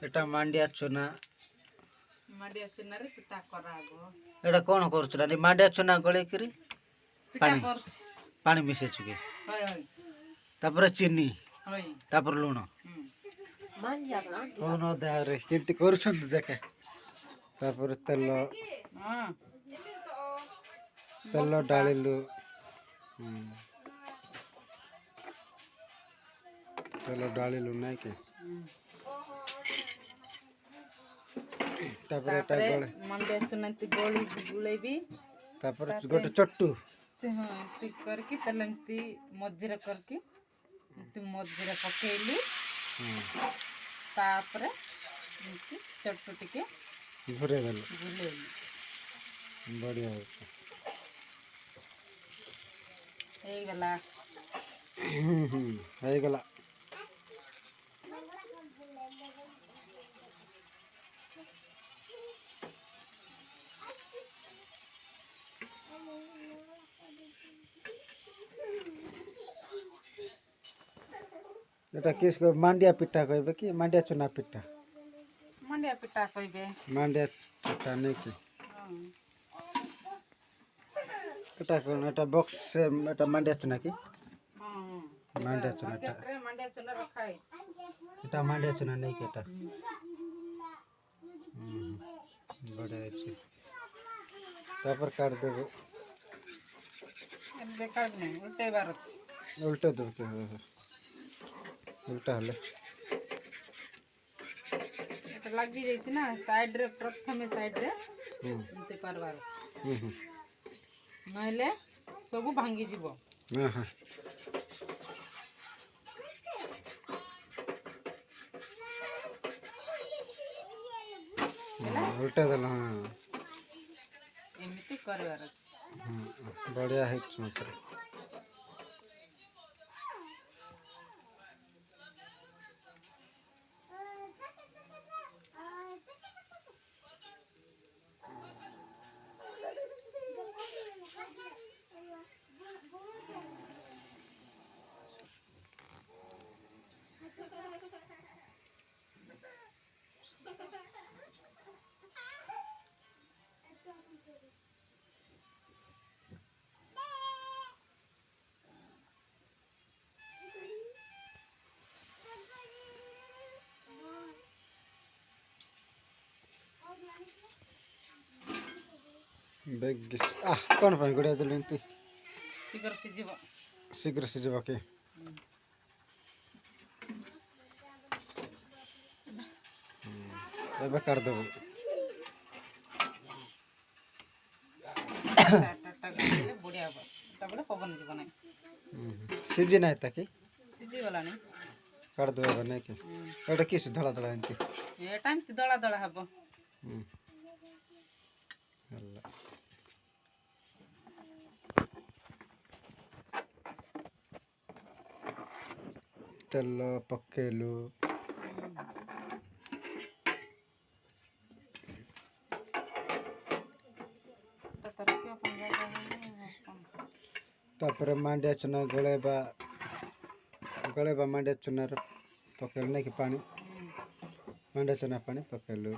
এটা মাଣ୍ଡିଆ ଚୁନା ମାଣ୍ଡିଆ ଚୁନାରେ ପିଠା କରାହବ। এটা কোন করছ না মাଣ୍ଡিଆ ଚୁନା গଳେଇକିରି ପିଠା କରୁଛି। ପାଣି ମିଶେଇଛୁ କି ହଇ ହଇ ତାପରେ ଚିନି ହଇ ତାପରେ ଲୁଣ କଣ ଦେହରେ କେମିତି କରୁଛନ୍ତି ଦେଖେ ତାପରେ ତେଲ ହଁ ତେଲ ଡାଳିଲୁ ତେଲ ଡାଳିଲୁ ନାଇଁ କି ତାପରେ ଏଟା ଗଳେ ମାଣ୍ଡିଆ ଚୁନା ଗୁଳେଇବି ତାପରେ ଗୋଟେ ଚଟୁ ହଁ ଏମିତି କରିକି ତେଲ ଏମିତି ମଝିରେ କରିକି ଏମିତି ମଝିରେ ପକେଇଲି ତାପରେ ଏମିତି ଚଟୁ ଟିକେ ଘୁରେଇ ଦେଲୁ ବୁଲେଇଲି ବଢିଆ ହେଉଛି ହେଇଗଲା ହେଇଗଲା এটা কিস মাଣ୍ଡିଆ ପିଠା କହିବେ କି ମାଣ୍ଡିଆ ଚୁନା ପିଠା ମାଣ୍ଡିଆ ପିଠା କହିବେ ମାଣ୍ଡିଆ ପିଠା ନେଇକି এটা কোন এটা বক্স এটা মাଣ୍ଡିଆ চুনা কি ମାଣ୍ଡିଆ ଚୁନା ମାଣ୍ଡିଆ ଚୁନା ରଖା ହେଇଛି এটা ମାଣ୍ଡିଆ ଚୁନା ନେଇକି এটা ବଢିଆ ଅଛି ତାପରେ କାଢି ଦେବୁ ବେକାର ନାହିଁ ଉଲ୍ଟେଇବାର ଅଛି ଉଲ୍ଟେ ଦେବୁ ଉଲ୍ଟା ହେଲେ এটা ଲାଗି ଯାଇଛି ନା ସାଇଡରେ ପ୍ରଥମେ ସାଇଡରେ ଏମିତି କରିବାର ଅଛି ନହେଲେ ସବୁ ଭାଙ୍ଗିଯିବ ଉଲ୍ଟା ଦେଲ ହଁ ଏମିତି କରିବାର ଅଛି ବଢିଆ ହେଇଛି ମତେ କଣ ପାଇଁ ଗୋଡିଆ ଦେଲୁ ଏମିତି ଶୀଘ୍ର ସିଝିବ କି ଏବେ କାଢିଦେବୁ ବଢିଆ ହବ ତାପରେ ପବନ ଯିବ ନାହିଁ ସିଝି ନାହିଁ ତାକି ସିଝିଗଲାଣି କାଢିଦେବୁ ଏବେ ନାଇଁ କି ଏଇଟା କି ଧଳା ଧଳା ଏମିତି ଏଟା ଏମିତି ଦଳା ଦଳା ହବ ହେଲା ତେଲ ପକେଇଲୁ ତାପରେ ମାଣ୍ଡିଆ ଚୁନା ଗଳେଇବା ମାଣ୍ଡିଆ ଚୁନାରେ ପକେଇଲୁ ନାଇଁ କି ପାଣି ମାଣ୍ଡିଆ ଚୁନା ପାଣି ପକେଇଲୁ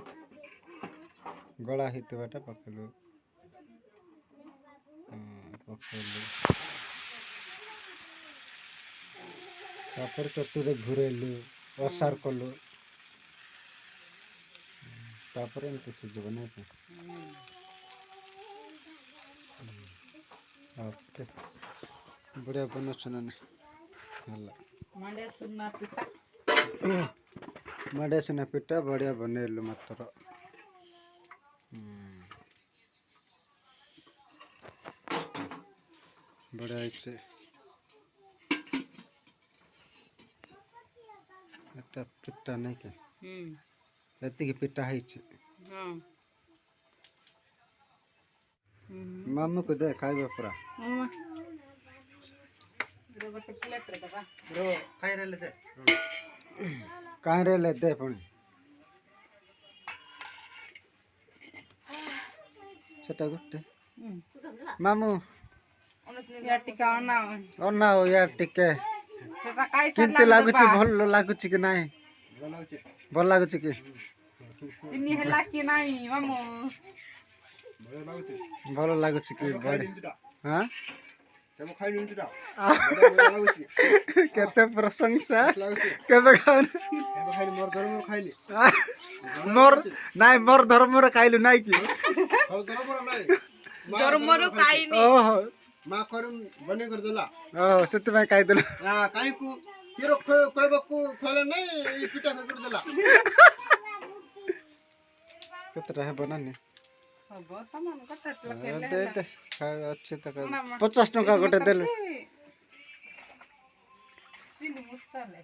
ଗଳା ହେଇଥିବାଟା ପକେଇଲୁ ତାପରେ ଚଟୁରେ ଘୁରେଇଲୁ ଅସାର କଲୁ ତାପରେ ଏମିତି ସିଝିବ ନାଇଁ କି ବଢିଆ ବନଉଛୁ ନା ହେଲା ମାଣ୍ଡିଆ ଚୁନା ପିଠା ବଢିଆ ବନେଇଲୁ ମାତ୍ର ବଢିଆ ହେଇଛି এটা ପିଠା ନାଇଁ କି ଏତିକି ପିଠା ହେଇଛି ମାମୁକୁ ଦେ ଖାଇବା ପୁରା କାହିଁରେ ଦେ ପୁଣି ସେଟା ଗୋଟେ ମାମୁ ଅନାଅ ୟାର ଟିକେ କେମିତି ଲାଗୁଛି ଭଲ ଲାଗୁଛି କି ନାଇଁ ଭଲ ଲାଗୁଛି କି ଚିନି ହେଲା କି ନାହିଁ ମାମୁ ଭଲ ଲାଗୁଛି କି ବଡି ହଁ କେତେ ପ୍ରଶଂସା କେବେ ଖାଉନି ମୋର ନାଇଁ ମୋର ଧର୍ମର ଖାଇଲୁ ନାଇଁ କି ଜର୍ମରୁ ଖାଇନି ଓହୋ ମା କରି ବନେଇ କରି ଦେଲା ଓହୋ ସେଥିପାଇଁ ଖାଇଦେଲୁ କାହିଁକୁ କିର କହିବାକୁ ଖୋଲେ ନାଇଁ ଏଇ ପିଠା କରି ଦେଲା କେତେଟା ହେବ ନାନି ହବ ସାମାନ କଥା ଲଖେଇଲେ ଦେ ଦେ ଅଛି ତ 50 ଟଙ୍କା ଗୋଟେ ଦେଲୁ ଚିନି ମୁଚାଲେ